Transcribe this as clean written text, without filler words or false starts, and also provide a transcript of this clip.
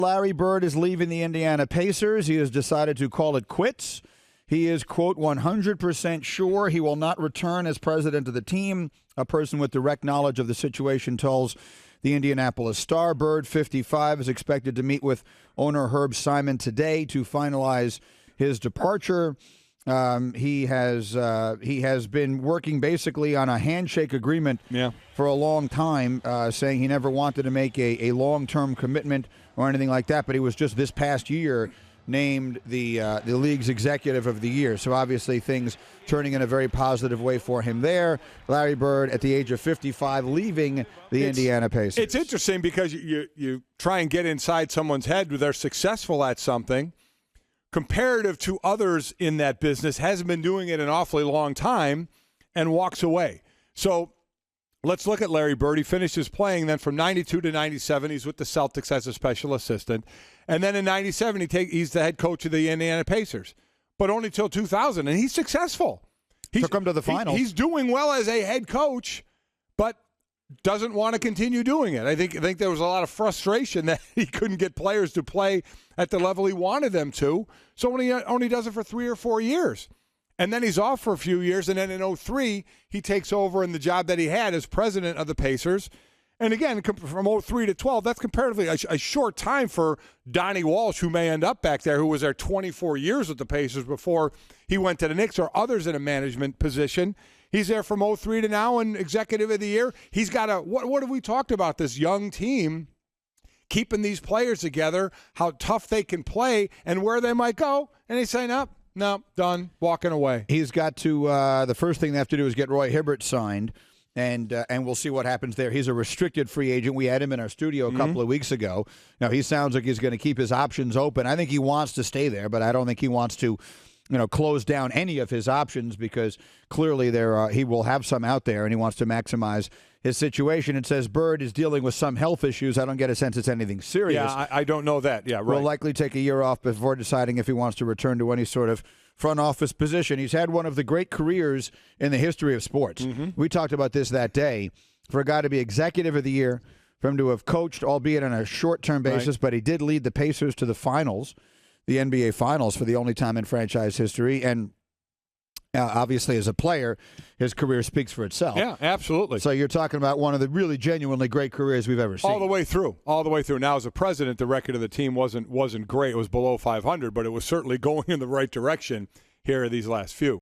Larry Bird is leaving the Indiana Pacers. He has decided to call it quits. He is, quote, 100% sure he will not return as president of the team. A person with direct knowledge of the situation tells the Indianapolis Star. Bird, 55, is expected to meet with owner Herb Simon today to finalize his departure. He has been working basically on a handshake agreement for a long time, saying he never wanted to make a long-term commitment or anything like that, but he was just this past year named the league's executive of the year. So obviously things turning in a very positive way for him there. Larry Bird, at the age of 55, leaving the Indiana Pacers. It's interesting because you try and get inside someone's head when they're successful at something. Comparative to others in that business, hasn't been doing it an awfully long time and walks away. So let's look at Larry Bird. He finishes playing then from 92 to 97. He's with the Celtics as a special assistant. And then in 97, he's the head coach of the Indiana Pacers, but only till 2000. And he's successful. Took him to the finals. He's doing well as a head coach, but doesn't want to continue doing it. I think there was a lot of frustration that he couldn't get players to play at the level he wanted them to. So when he only does it for 3 or 4 years. And then he's off for a few years, and then in 2003, he takes over in the job that he had as president of the Pacers. And again, from 2003 to 2012, that's comparatively a short time for Donnie Walsh, who may end up back there, who was there 24 years with the Pacers before he went to the Knicks, or others in a management position. He's there from 2003 to now and executive of the year. He's got what have we talked about, this young team, keeping these players together, how tough they can play and where they might go. And he's saying, no, done, walking away. He's got to, the first thing they have to do is get Roy Hibbert signed, and we'll see what happens there. He's a restricted free agent. We had him in our studio a couple of weeks ago. Now, he sounds like he's going to keep his options open. I think he wants to stay there, but I don't think he wants to close down any of his options, because clearly he will have some out there, and he wants to maximize his situation. It says Bird is dealing with some health issues. I don't get a sense it's anything serious. Yeah, I don't know that. Yeah, right. Will likely take a year off before deciding if he wants to return to any sort of front office position. He's had one of the great careers in the history of sports. We talked about this that day. For a guy to be executive of the year, for him to have coached, albeit on a short-term basis, but he did lead the Pacers to the finals, the NBA Finals, for the only time in franchise history. And obviously, as a player, his career speaks for itself. Yeah, absolutely. So you're talking about one of the really genuinely great careers we've ever seen. All the way through. Now, as a president, the record of the team wasn't great. It was below 500, but it was certainly going in the right direction here these last few.